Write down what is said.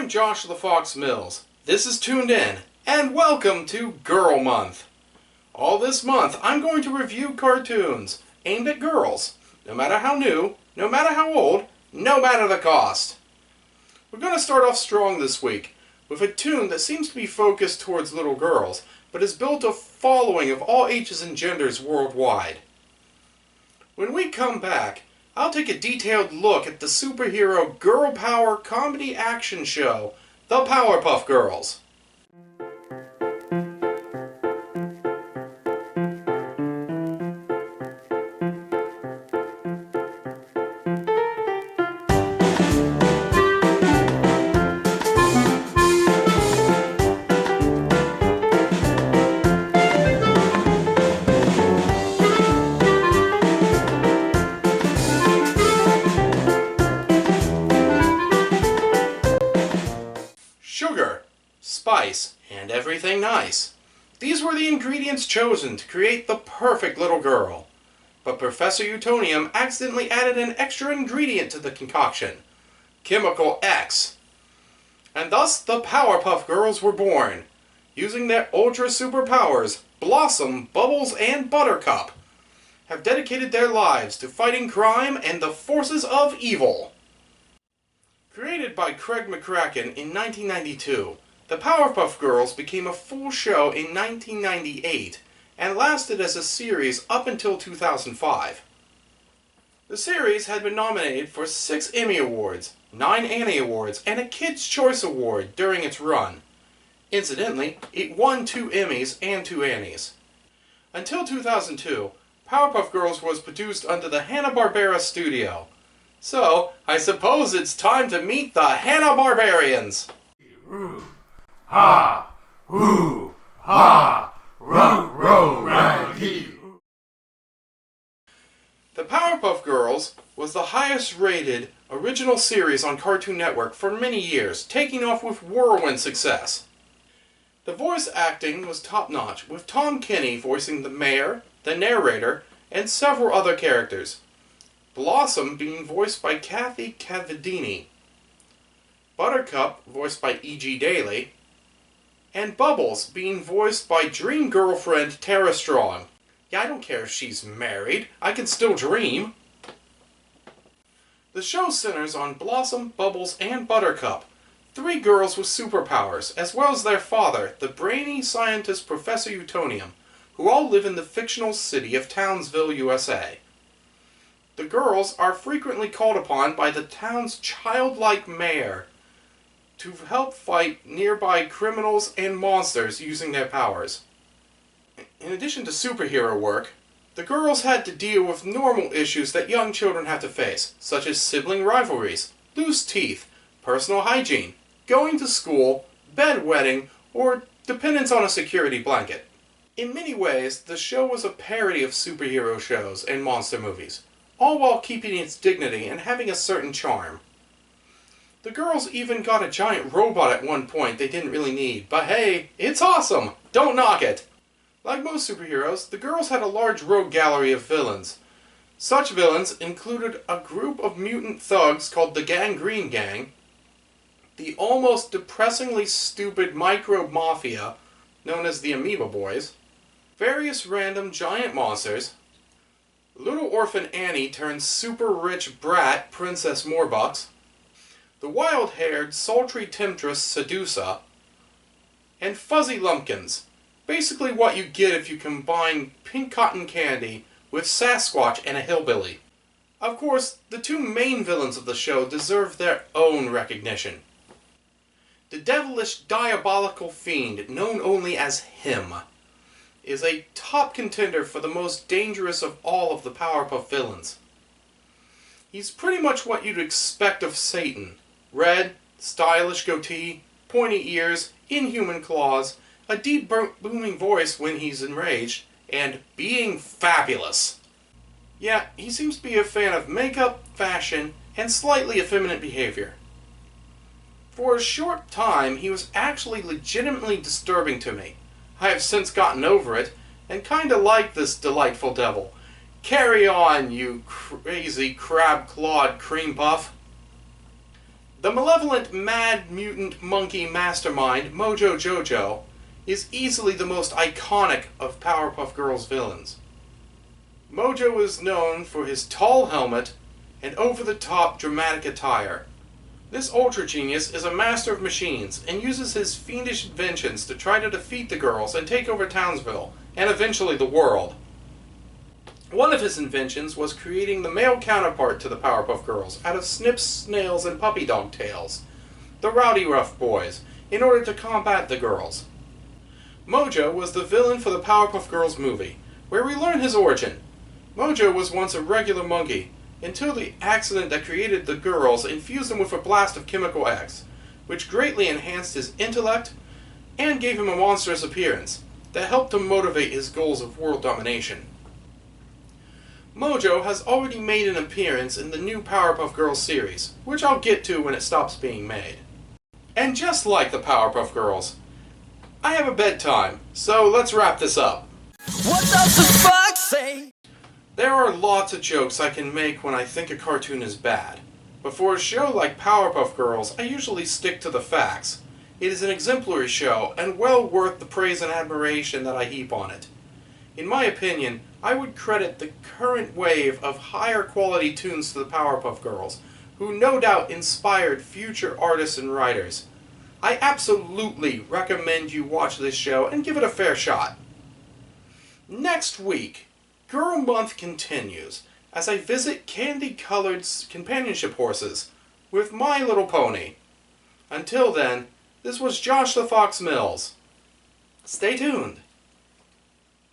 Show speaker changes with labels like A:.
A: I'm Josh the Fox Mills. This is Tuned In, and welcome to Girl Month. All this month, I'm going to review cartoons aimed at girls, no matter how new, no matter how old, no matter the cost. We're going to start off strong this week with a toon that seems to be focused towards little girls, but has built a following of all ages and genders worldwide. When we come back, I'll take a detailed look at the superhero girl power comedy action show, The Powerpuff Girls. Sugar, spice, and everything nice. These were the ingredients chosen to create the perfect little girl. But Professor Utonium accidentally added an extra ingredient to the concoction, Chemical X. And thus the Powerpuff Girls were born, using their ultra superpowers. Blossom, Bubbles, and Buttercup have dedicated their lives to fighting crime and the forces of evil. Created by Craig McCracken in 1992, the Powerpuff Girls became a full show in 1998 and lasted as a series up until 2005. The series had been nominated for 6 Emmy Awards, 9 Annie Awards, and a Kids' Choice Award during its run. Incidentally, it won 2 Emmys and 2 Annies. Until 2002, Powerpuff Girls was produced under the Hanna-Barbera studio. So, I suppose it's time to meet the Hanna-Barbarians.
B: Ha! Hoo! Ha! Raggy!
A: The Powerpuff Girls was the highest rated original series on Cartoon Network for many years, taking off with whirlwind success. The voice acting was top-notch, with Tom Kenny voicing the mayor, the narrator, and several other characters. Blossom being voiced by Kathy Cavadini, Buttercup voiced by E.G. Daily, and Bubbles being voiced by dream girlfriend Tara Strong. Yeah, I don't care if she's married, I can still dream. The show centers on Blossom, Bubbles, and Buttercup, 3 girls with superpowers, as well as their father, the brainy scientist Professor Utonium, who all live in the fictional city of Townsville, USA. The girls are frequently called upon by the town's childlike mayor to help fight nearby criminals and monsters using their powers. In addition to superhero work, the girls had to deal with normal issues that young children have to face, such as sibling rivalries, loose teeth, personal hygiene, going to school, bedwetting, or dependence on a security blanket. In many ways, the show was a parody of superhero shows and monster movies, all while keeping its dignity and having a certain charm. The girls even got a giant robot at one point they didn't really need, but hey, it's awesome! Don't knock it! Like most superheroes, the girls had a large rogue gallery of villains. Such villains included a group of mutant thugs called the Gangrene Gang, the almost depressingly stupid microbe mafia known as the Amoeba Boys, various random giant monsters, Little Orphan Annie turned super rich brat Princess Morbucks, the wild-haired sultry temptress Sedusa, and fuzzy lumpkins, basically what you get if you combine pink cotton candy with Sasquatch and a hillbilly. Of course, the 2 main villains of the show deserve their own recognition. The devilish diabolical fiend known only as Him is a top contender for the most dangerous of all of the Powerpuff villains. He's pretty much what you'd expect of Satan. Red, stylish goatee, pointy ears, inhuman claws, a deep booming voice when he's enraged, and being fabulous. Yeah, he seems to be a fan of makeup, fashion, and slightly effeminate behavior. For a short time, he was actually legitimately disturbing to me. I have since gotten over it, and kinda like this delightful devil. Carry on, you crazy crab-clawed cream puff. The malevolent mad mutant monkey mastermind Mojo Jojo is easily the most iconic of Powerpuff Girls villains. Mojo is known for his tall helmet and over-the-top dramatic attire. This Ultra Genius is a master of machines and uses his fiendish inventions to try to defeat the girls and take over Townsville, and eventually the world. One of his inventions was creating the male counterpart to the Powerpuff Girls out of Snips, Snails, and Puppy Dog Tails, the Rowdy Rough Boys, in order to combat the girls. Mojo was the villain for the Powerpuff Girls movie, where we learn his origin. Mojo was once a regular monkey, until the accident that created the girls infused him with a blast of Chemical X, which greatly enhanced his intellect and gave him a monstrous appearance that helped him motivate his goals of world domination. Mojo has already made an appearance in the new Powerpuff Girls series, which I'll get to when it stops being made. And just like the Powerpuff Girls, I have a bedtime, so let's wrap this up.
C: What does the fuck say?
A: There are lots of jokes I can make when I think a cartoon is bad, but for a show like Powerpuff Girls, I usually stick to the facts. It is an exemplary show, and well worth the praise and admiration that I heap on it. In my opinion, I would credit the current wave of higher quality tunes to the Powerpuff Girls, who no doubt inspired future artists and writers. I absolutely recommend you watch this show and give it a fair shot. Next week, Girl Month continues as I visit candy-colored companionship horses with My Little Pony. Until then, this was Josh the Fox Mills. Stay tuned.